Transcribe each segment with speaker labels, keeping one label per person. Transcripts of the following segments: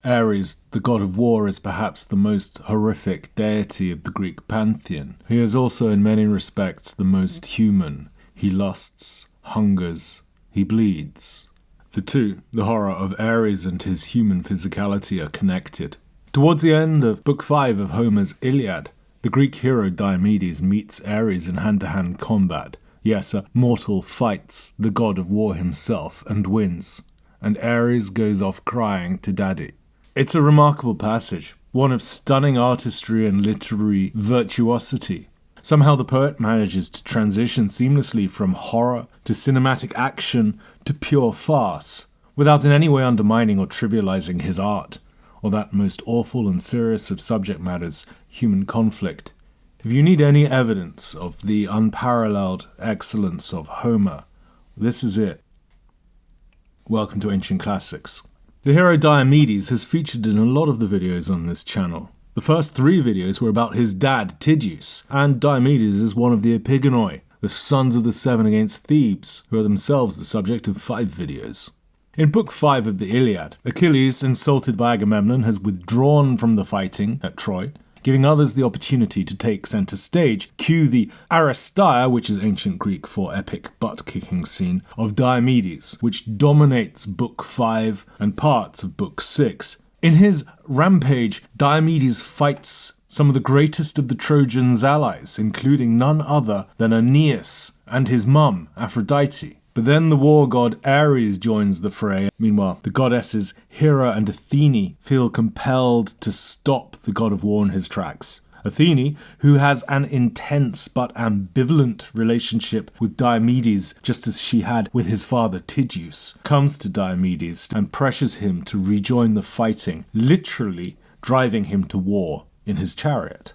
Speaker 1: Ares, the god of war, is perhaps the most horrific deity of the Greek pantheon. He is also in many respects the most human. He lusts, hungers, he bleeds. The two, the horror of Ares and his human physicality, are connected. Towards the end of Book 5 of Homer's Iliad, the Greek hero Diomedes meets Ares in hand-to-hand combat. Yes, a mortal fights the god of war himself and wins. And Ares goes off crying to daddy. It's a remarkable passage, one of stunning artistry and literary virtuosity. Somehow the poet manages to transition seamlessly from horror to cinematic action to pure farce, without in any way undermining or trivialising his art, or that most awful and serious of subject matters, human conflict. If you need any evidence of the unparalleled excellence of Homer, this is it. Welcome to Ancient Classics. The hero Diomedes has featured in a lot of the videos on this channel. The first 3 videos were about his dad, Tydeus, and Diomedes is one of the Epigonoi, the sons of the 7 against Thebes, who are themselves the subject of 5 videos. In Book 5 of the Iliad, Achilles, insulted by Agamemnon, has withdrawn from the fighting at Troy, giving others the opportunity to take centre stage. Cue the aristeia, which is ancient Greek for epic butt-kicking scene, of Diomedes, which dominates Book 5 and parts of Book 6. In his rampage, Diomedes fights some of the greatest of the Trojans' allies, including none other than Aeneas and his mum, Aphrodite. But then the war god Ares joins the fray. Meanwhile, the goddesses Hera and Athene feel compelled to stop the god of war in his tracks. Athene, who has an intense but ambivalent relationship with Diomedes, just as she had with his father Tydeus, comes to Diomedes and pressures him to rejoin the fighting, literally driving him to war in his chariot.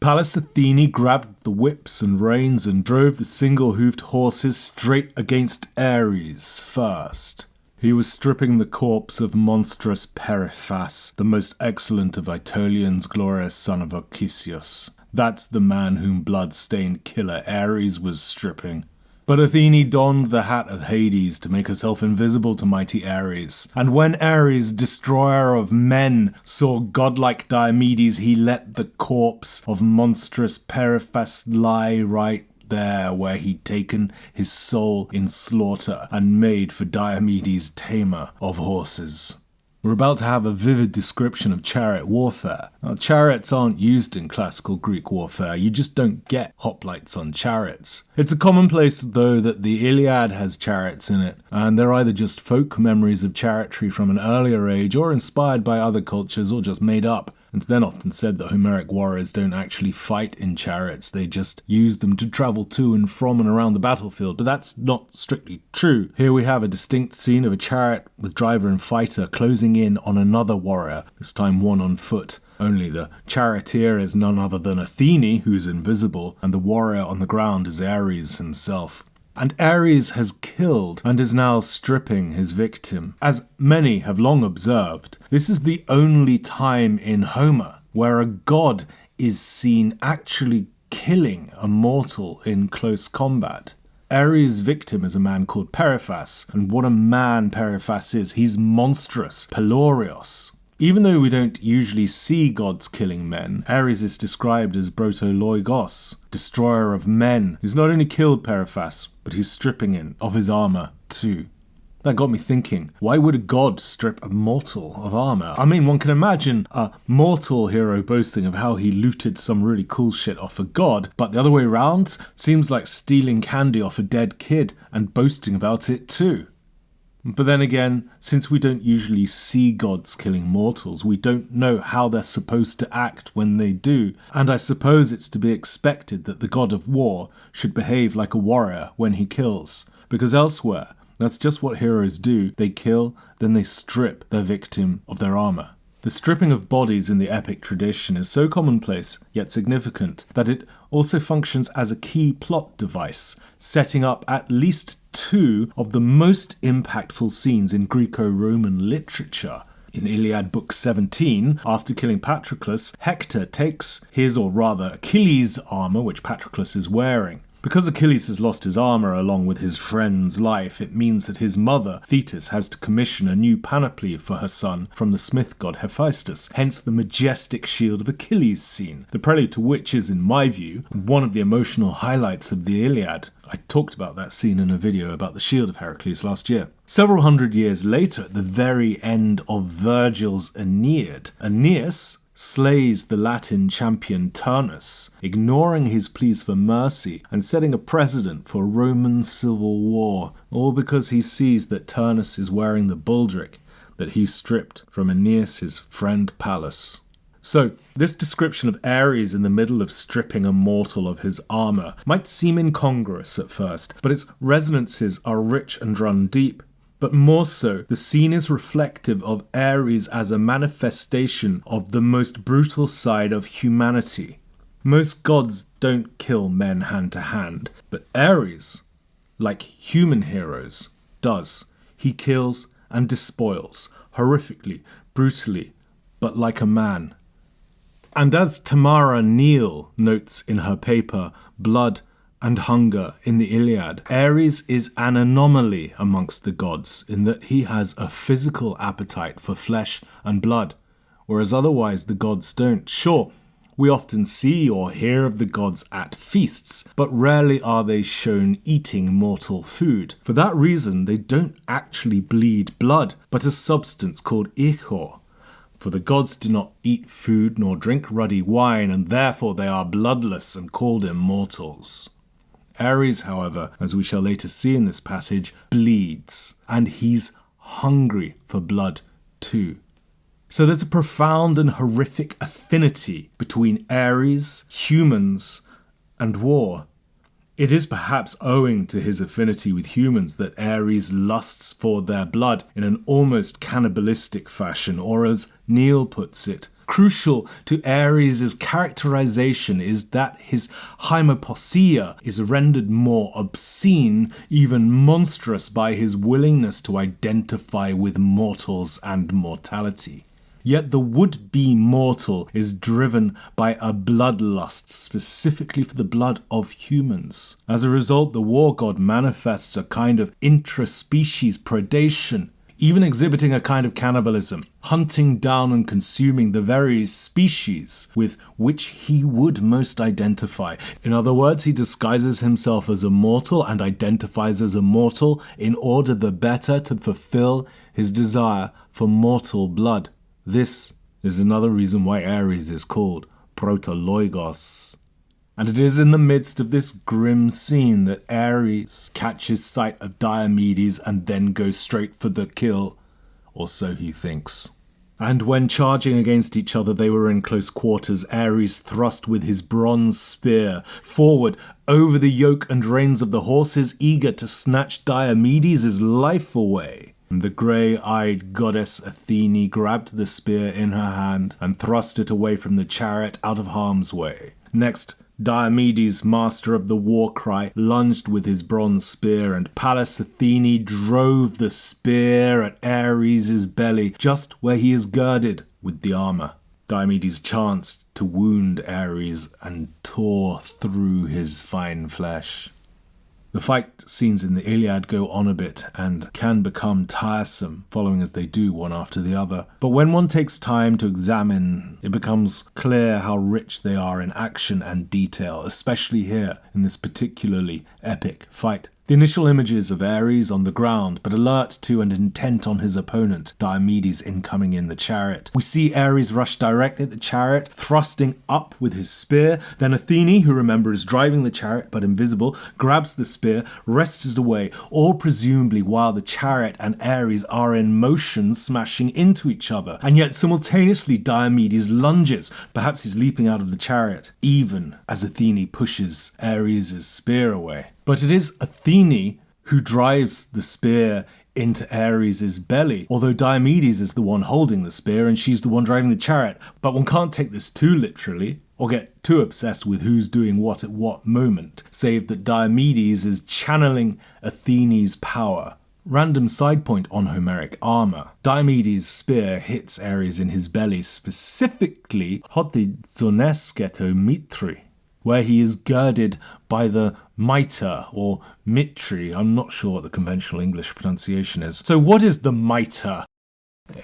Speaker 1: Pallas Athene grabbed the whips and reins and drove the single-hoofed horses straight against Ares first. He was stripping the corpse of monstrous Periphas, the most excellent of Aetolians, glorious son of Ochesius. That's the man whom blood-stained killer Ares was stripping. But Athene donned the hat of Hades to make herself invisible to mighty Ares. And when Ares, destroyer of men, saw godlike Diomedes, he let the corpse of monstrous Periphas lie right there where he'd taken his soul in slaughter and made for Diomedes, tamer of horses. We're about to have a vivid description of chariot warfare. Now, chariots aren't used in classical Greek warfare. You just don't get hoplites on chariots. It's a commonplace, though, that the Iliad has chariots in it, and they're either just folk memories of chariotry from an earlier age, or inspired by other cultures, or just made up. It's then often said that Homeric warriors don't actually fight in chariots, they just use them to travel to and from and around the battlefield, but that's not strictly true. Here we have a distinct scene of a chariot with driver and fighter closing in on another warrior, this time one on foot. Only the charioteer is none other than Athene, who's invisible, and the warrior on the ground is Ares himself. And Ares has killed and is now stripping his victim. As many have long observed, this is the only time in Homer where a god is seen actually killing a mortal in close combat. Ares' victim is a man called Periphas, and what a man Periphas is. He's monstrous, Pelorios. Even though we don't usually see gods killing men, Ares is described as brotoloigos, destroyer of men, who's not only killed Periphas, but he's stripping him of his armour too. That got me thinking, why would a god strip a mortal of armour? I mean, one can imagine a mortal hero boasting of how he looted some really cool shit off a god, but the other way around seems like stealing candy off a dead kid and boasting about it too. But then again, since we don't usually see gods killing mortals, we don't know how they're supposed to act when they do, and I suppose it's to be expected that the god of war should behave like a warrior when he kills, because elsewhere, that's just what heroes do. They kill, then they strip their victim of their armour. The stripping of bodies in the epic tradition is so commonplace, yet significant, that it also functions as a key plot device, setting up at least 2 of the most impactful scenes in Greco-Roman literature. In Iliad Book 17, after killing Patroclus, Hector takes his, or rather Achilles' armour, which Patroclus is wearing. Because Achilles has lost his armour along with his friend's life, it means that his mother, Thetis, has to commission a new panoply for her son from the smith god Hephaestus, hence the majestic shield of Achilles scene, the prelude to which is, in my view, one of the emotional highlights of the Iliad. I talked about that scene in a video about the shield of Heracles last year. Several hundred years later, at the very end of Virgil's Aeneid, Aeneas slays the Latin champion Turnus, ignoring his pleas for mercy and setting a precedent for Roman civil war, all because he sees that Turnus is wearing the baldric that he stripped from Aeneas' friend Pallas. So, this description of Ares in the middle of stripping a mortal of his armour might seem incongruous at first, but its resonances are rich and run deep. But more so, the scene is reflective of Ares as a manifestation of the most brutal side of humanity. Most gods don't kill men hand to hand, but Ares, like human heroes, does. He kills and despoils, horrifically, brutally, but like a man. And as Tamara Neal notes in her paper, Blood and Hunger in the Iliad, Ares is an anomaly amongst the gods in that he has a physical appetite for flesh and blood, whereas otherwise the gods don't. Sure, we often see or hear of the gods at feasts, but rarely are they shown eating mortal food. For that reason, they don't actually bleed blood, but a substance called ichor. For the gods do not eat food nor drink ruddy wine, and therefore they are bloodless and called immortals. Ares, however, as we shall later see in this passage, bleeds, and he's hungry for blood too. So there's a profound and horrific affinity between Ares, humans, and war. It is perhaps owing to his affinity with humans that Ares lusts for their blood in an almost cannibalistic fashion, or as Neil puts it, crucial to Ares' characterization is that his hypopoeia is rendered more obscene, even monstrous, by his willingness to identify with mortals and mortality. Yet the would-be mortal is driven by a bloodlust specifically for the blood of humans. As a result, the war god manifests a kind of intraspecies predation, even exhibiting a kind of cannibalism, hunting down and consuming the very species with which he would most identify. In other words, he disguises himself as a mortal and identifies as a mortal in order the better to fulfill his desire for mortal blood. This is another reason why Ares is called brotoloigos. And it is in the midst of this grim scene that Ares catches sight of Diomedes and then goes straight for the kill, or so he thinks. And when charging against each other they were in close quarters, Ares thrust with his bronze spear forward over the yoke and reins of the horses, eager to snatch Diomedes' life away. And the grey-eyed goddess Athene grabbed the spear in her hand and thrust it away from the chariot out of harm's way. Next, Diomedes, master of the war cry, lunged with his bronze spear, and Pallas Athene drove the spear at Ares' belly, just where he is girded with the armour. Diomedes chanced to wound Ares and tore through his fine flesh. The fight scenes in the Iliad go on a bit and can become tiresome, following as they do one after the other. But when one takes time to examine, it becomes clear how rich they are in action and detail, especially here in this particularly epic fight. The initial images of Ares on the ground, but alert to and intent on his opponent, Diomedes incoming in the chariot. We see Ares rush directly at the chariot, thrusting up with his spear. Then Athene, who remember is driving the chariot but invisible, grabs the spear, wrests it away, all presumably while the chariot and Ares are in motion, smashing into each other. And yet simultaneously Diomedes lunges, perhaps he's leaping out of the chariot, even as Athene pushes Ares' spear away. But it is Athene who drives the spear into Ares' belly, although Diomedes is the one holding the spear and she's the one driving the chariot. But one can't take this too literally, or get too obsessed with who's doing what at what moment, save that Diomedes is channeling Athene's power. Random side point on Homeric armour. Diomedes' spear hits Ares in his belly, specifically hoti zonesketo mitre, where he is girded by the mitre or mitre. I'm not sure what the conventional English pronunciation is. So what is the mitre?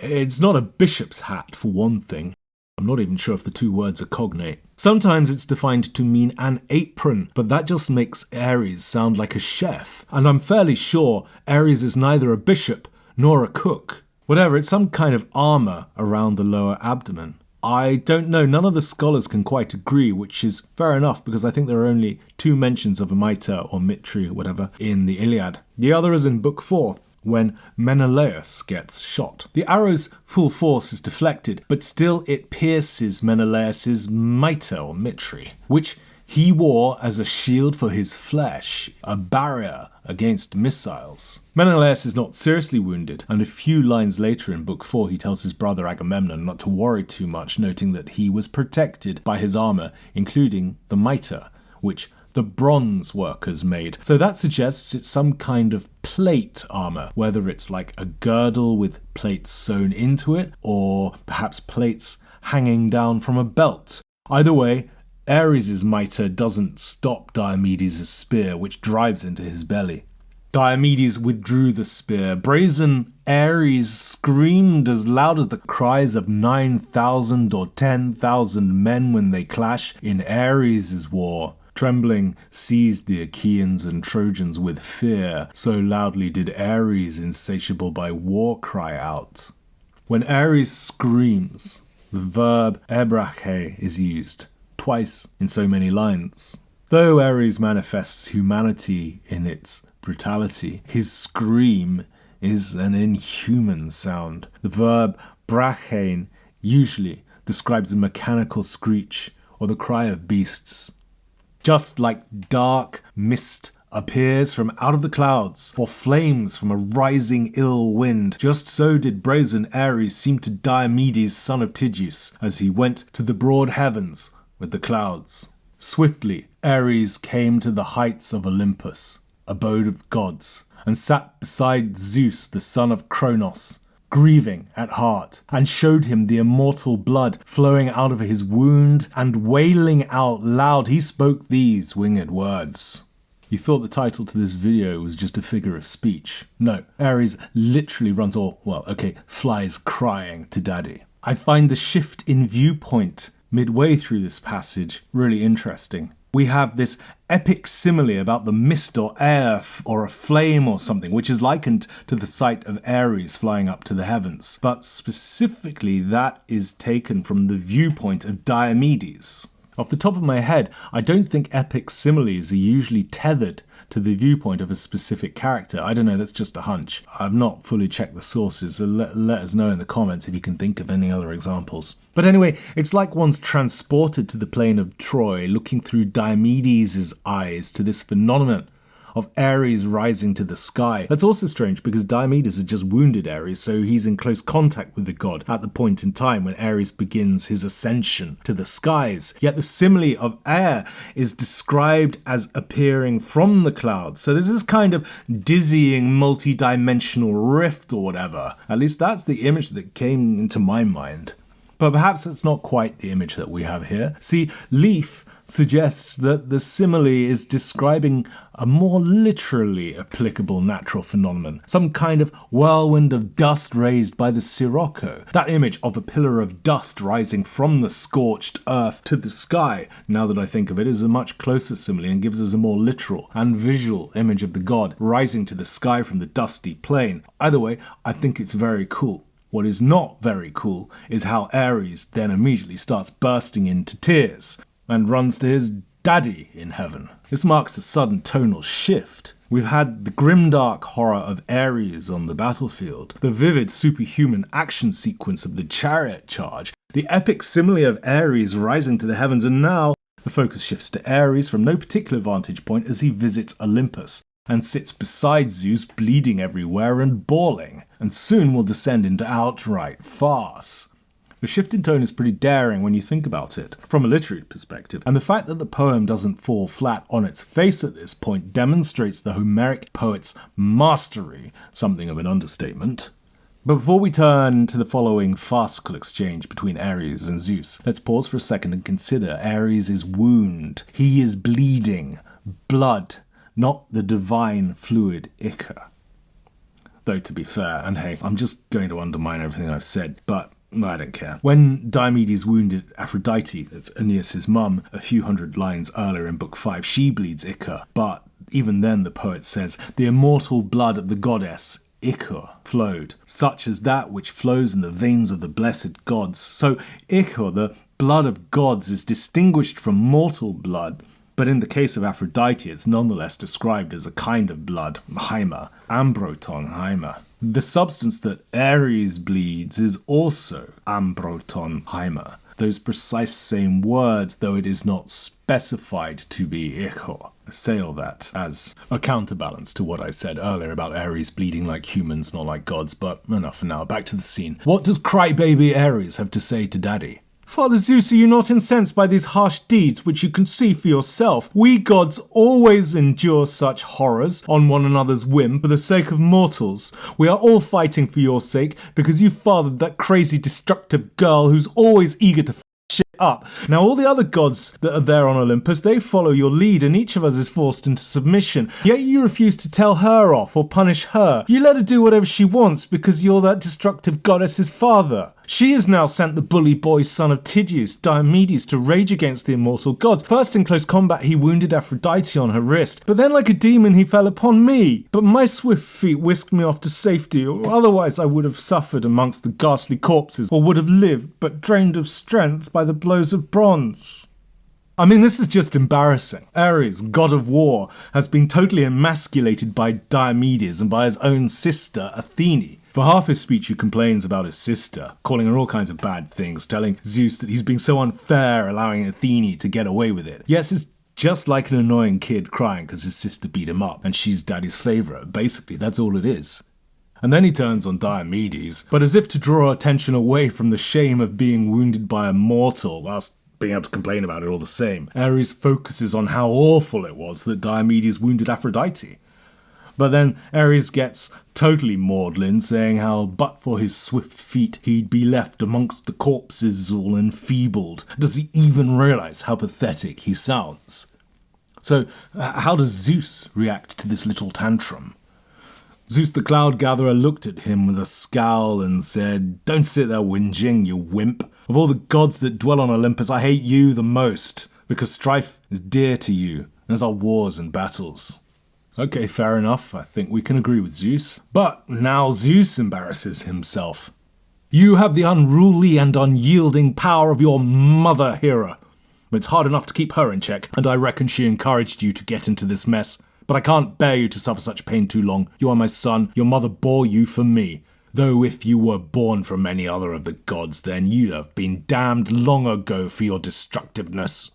Speaker 1: It's not a bishop's hat, for one thing. I'm not even sure if the two words are cognate. Sometimes it's defined to mean an apron, but that just makes Ares sound like a chef. And I'm fairly sure Ares is neither a bishop nor a cook. Whatever, it's some kind of armour around the lower abdomen. I don't know, none of the scholars can quite agree, which is fair enough because I think there are only 2 mentions of a mitre or mitre or whatever in the Iliad. The other is in Book 4, when Menelaus gets shot. The arrow's full force is deflected, but still it pierces Menelaus's mitre or mitre, which he wore as a shield for his flesh, a barrier against missiles. Menelaus is not seriously wounded, and a few lines later in Book 4 he tells his brother Agamemnon not to worry too much, noting that he was protected by his armour, including the mitre, which the bronze workers made. So that suggests it's some kind of plate armour, whether it's like a girdle with plates sewn into it, or perhaps plates hanging down from a belt. Either way, Ares' mitre doesn't stop Diomedes' spear, which drives into his belly. Diomedes withdrew the spear. Brazen Ares screamed as loud as the cries of 9,000 or 10,000 men when they clash in Ares' war. Trembling seized the Achaeans and Trojans with fear, so loudly did Ares, insatiable by war, cry out. When Ares screams, the verb ebrache is used, twice in so many lines. Though Ares manifests humanity in its brutality, his scream is an inhuman sound. The verb brachein usually describes a mechanical screech or the cry of beasts. Just like dark mist appears from out of the clouds, or flames from a rising ill wind, just so did brazen Ares seem to Diomedes, son of Tydeus, as he went to the broad heavens with the clouds. Swiftly Ares came to the heights of Olympus, abode of gods, and sat beside Zeus, the son of Kronos, grieving at heart, and showed him the immortal blood flowing out of his wound, and wailing out loud, he spoke these winged words. You thought the title to this video was just a figure of speech. No, Ares literally runs, flies crying to daddy. I find the shift in viewpoint midway through this passage really interesting. We have this epic simile about the mist or air or a flame or something, which is likened to the sight of Ares flying up to the heavens. But specifically, that is taken from the viewpoint of Diomedes. Off the top of my head, I don't think epic similes are usually tethered to the viewpoint of a specific character. I don't know, that's just a hunch. I've not fully checked the sources, so let us know in the comments if you can think of any other examples. But anyway, it's like one's transported to the plain of Troy, looking through Diomedes' eyes to this phenomenon of Ares rising to the sky. That's also strange because Diomedes has just wounded Ares, so he's in close contact with the god at the point in time when Ares begins his ascension to the skies. Yet the simile of air is described as appearing from the clouds. So there's this kind of dizzying multi-dimensional rift or whatever. At least that's the image that came into my mind. But perhaps it's not quite the image that we have here. See, Leaf suggests that the simile is describing a more literally applicable natural phenomenon, some kind of whirlwind of dust raised by the sirocco. That image of a pillar of dust rising from the scorched earth to the sky, now that I think of it, is a much closer simile and gives us a more literal and visual image of the god rising to the sky from the dusty plain. Either way, I think it's very cool. What is not very cool is how Ares then immediately starts bursting into tears and runs to his daddy in heaven. This marks a sudden tonal shift. We've had the grimdark horror of Ares on the battlefield, the vivid superhuman action sequence of the chariot charge, the epic simile of Ares rising to the heavens, and now the focus shifts to Ares from no particular vantage point as he visits Olympus and sits beside Zeus, bleeding everywhere and bawling, and soon will descend into outright farce. The shift in tone is pretty daring when you think about it, from a literary perspective, and the fact that the poem doesn't fall flat on its face at this point demonstrates the Homeric poet's mastery, something of an understatement. But before we turn to the following farcical exchange between Ares and Zeus, let's pause for a second and consider Ares' wound. He is bleeding. Blood, not the divine fluid ichor. Though to be fair, and hey, I'm just going to undermine everything I've said, but I don't care. When Diomedes wounded Aphrodite, that's Aeneas' mum, a few hundred lines earlier in Book 5, she bleeds ichor, but even then the poet says, the immortal blood of the goddess ichor flowed, such as that which flows in the veins of the blessed gods. So ichor, the blood of gods, is distinguished from mortal blood, but in the case of Aphrodite, it's nonetheless described as a kind of blood, hymer, ambroton hymer. The substance that Ares bleeds is also ambroton hymer, those precise same words, though it is not specified to be ichor. I say all that as a counterbalance to what I said earlier about Ares bleeding like humans, not like gods, but enough for now. Back to the scene. What does Crybaby Ares have to say to Daddy? Father Zeus, are you not incensed by these harsh deeds which you can see for yourself? We gods always endure such horrors on one another's whim for the sake of mortals. We are all fighting for your sake because you fathered that crazy destructive girl who's always eager to shit up. Now all the other gods that are there on Olympus, they follow your lead and each of us is forced into submission. Yet you refuse to tell her off or punish her. You let her do whatever she wants because you're that destructive goddess's father. She has now sent the bully boy son of Tydeus, Diomedes, to rage against the immortal gods. First in close combat he wounded Aphrodite on her wrist, but then like a demon he fell upon me. But my swift feet whisked me off to safety, or otherwise I would have suffered amongst the ghastly corpses, or would have lived, but drained of strength by the blows of bronze. I mean, this is just embarrassing. Ares, god of war, has been totally emasculated by Diomedes and by his own sister, Athene. For half his speech he complains about his sister, calling her all kinds of bad things, telling Zeus that he's being so unfair allowing Athene to get away with it. Yes, it's just like an annoying kid crying because his sister beat him up and she's daddy's favourite. Basically, that's all it is. And then he turns on Diomedes, but as if to draw attention away from the shame of being wounded by a mortal whilst being able to complain about it all the same, Ares focuses on how awful it was that Diomedes wounded Aphrodite. But then Ares gets totally maudlin, saying how but for his swift feet he'd be left amongst the corpses all enfeebled. Does he even realise how pathetic he sounds? So how does Zeus react to this little tantrum? Zeus the Cloud Gatherer looked at him with a scowl and said, "Don't sit there whinging, you wimp. Of all the gods that dwell on Olympus, I hate you the most, because strife is dear to you, as are wars and battles." Okay, fair enough. I think we can agree with Zeus. But now Zeus embarrasses himself. "You have the unruly and unyielding power of your mother, Hera. It's hard enough to keep her in check, and I reckon she encouraged you to get into this mess. But I can't bear you to suffer such pain too long. You are my son. Your mother bore you for me. Though if you were born from any other of the gods, then you'd have been damned long ago for your destructiveness."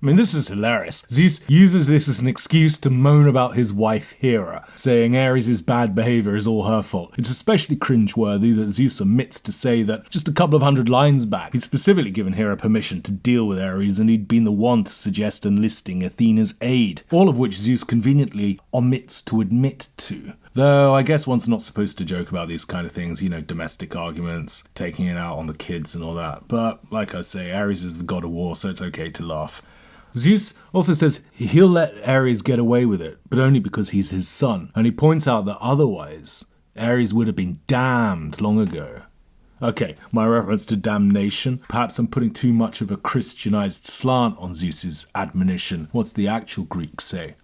Speaker 1: I mean, this is hilarious. Zeus uses this as an excuse to moan about his wife Hera, saying Ares' bad behaviour is all her fault. It's especially cringeworthy that Zeus omits to say that just a couple of hundred lines back, he'd specifically given Hera permission to deal with Ares and he'd been the one to suggest enlisting Athena's aid, all of which Zeus conveniently omits to admit to. Though I guess one's not supposed to joke about these kind of things, domestic arguments, taking it out on the kids and all that. But like I say, Ares is the god of war, so it's okay to laugh. Zeus also says he'll let Ares get away with it, but only because he's his son, and he points out that otherwise, Ares would have been damned long ago. Okay, my reference to damnation, perhaps I'm putting too much of a Christianized slant on Zeus's admonition. What's the actual Greek say?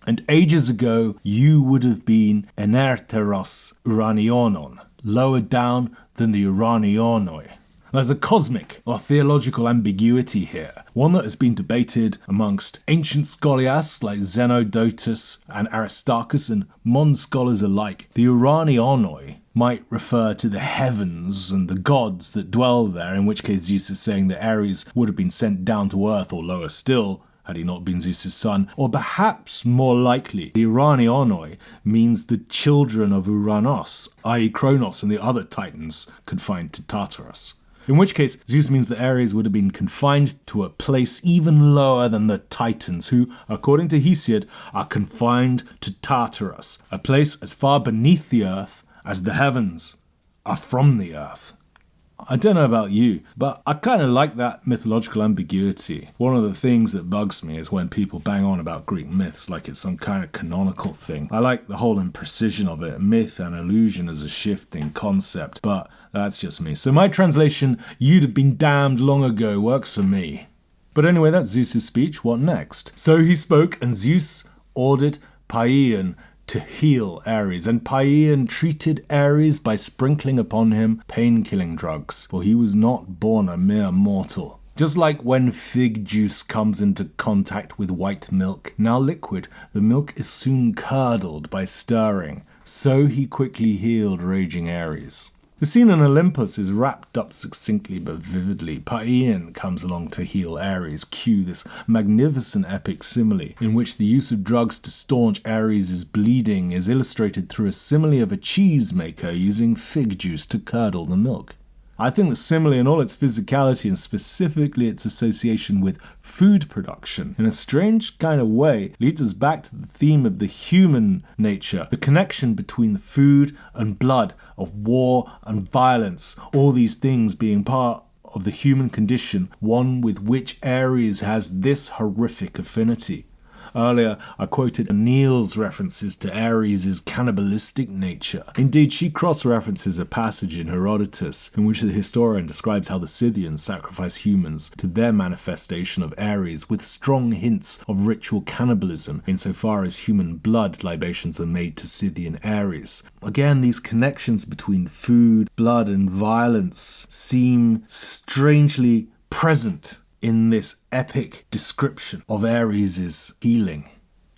Speaker 1: "And ages ago, you would have been enerteros uranionon, lower down than the uranionoi." There's a cosmic or theological ambiguity here, one that has been debated amongst ancient scholiasts like Zenodotus and Aristarchus and modern scholars alike. The uranionoi might refer to the heavens and the gods that dwell there, in which case Zeus is saying that Ares would have been sent down to earth or lower still, had he not been Zeus' son. Or perhaps more likely, the uranionoi means the children of Uranos, i.e. Kronos and the other titans confined to Tartarus. In which case, Zeus means that Ares would have been confined to a place even lower than the Titans, who, according to Hesiod, are confined to Tartarus, a place as far beneath the earth as the heavens. are from the earth. I don't know about you, but I kind of like that mythological ambiguity. One of the things that bugs me is when people bang on about Greek myths like it's some kind of canonical thing. I like the whole imprecision of it. Myth and illusion as a shifting concept, but that's just me. So my translation, "you'd have been damned long ago," works for me. But anyway, that's Zeus's speech. What next? So he spoke, and Zeus ordered Paean to heal Ares, and Paean treated Ares by sprinkling upon him pain-killing drugs, for he was not born a mere mortal. Just like when fig juice comes into contact with white milk, now liquid, the milk is soon curdled by stirring, so he quickly healed raging Ares. The scene on Olympus is wrapped up succinctly but vividly. Paean comes along to heal Ares. Cue this magnificent epic simile, in which the use of drugs to staunch Ares' bleeding is illustrated through a simile of a cheesemaker using fig juice to curdle the milk. I think the simile in all its physicality and specifically its association with food production, in a strange kind of way, leads us back to the theme of the human nature, the connection between the food and blood, of war and violence, all these things being part of the human condition, one with which Ares has this horrific affinity. Earlier, I quoted Neil's references to Ares' cannibalistic nature. Indeed, she cross-references a passage in Herodotus in which the historian describes how the Scythians sacrifice humans to their manifestation of Ares, with strong hints of ritual cannibalism insofar as human blood libations are made to Scythian Ares. Again, these connections between food, blood, and violence seem strangely present in this epic description of Ares' healing.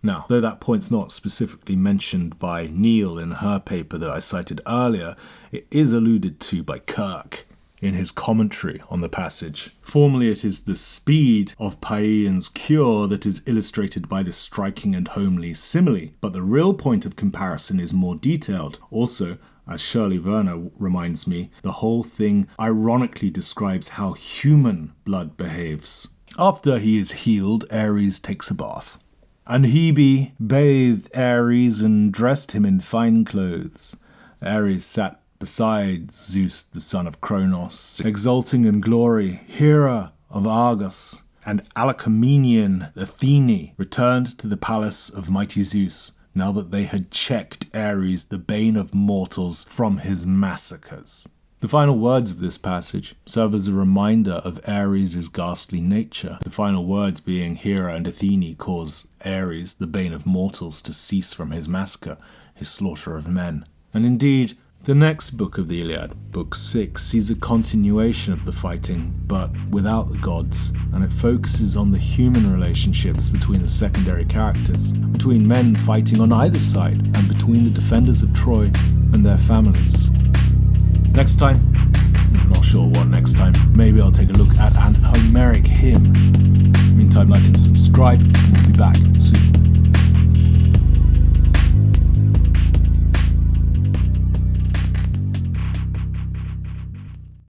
Speaker 1: Now, though that point's not specifically mentioned by Neil in her paper that I cited earlier, it is alluded to by Kirk in his commentary on the passage. Formally, it is the speed of Paean's cure that is illustrated by this striking and homely simile, but the real point of comparison is more detailed. Also, as Shirley Werner reminds me, the whole thing ironically describes how human blood behaves. After he is healed, Ares takes a bath. And Hebe bathed Ares and dressed him in fine clothes. Ares sat beside Zeus, the son of Cronos, exulting in glory. Hera of Argos and Alcmenian Athene returned to the palace of mighty Zeus, now that they had checked Ares, the bane of mortals, from his massacres. The final words of this passage serve as a reminder of Ares' ghastly nature, the final words being Hera and Athene cause Ares, the bane of mortals, to cease from his massacre, his slaughter of men. And indeed, the next book of the Iliad, Book 6, sees a continuation of the fighting, but without the gods, and it focuses on the human relationships between the secondary characters, between men fighting on either side, and between the defenders of Troy and their families. Next time, I'm not sure what next time, maybe I'll take a look at an Homeric hymn. Meantime, like and subscribe, and we'll be back soon.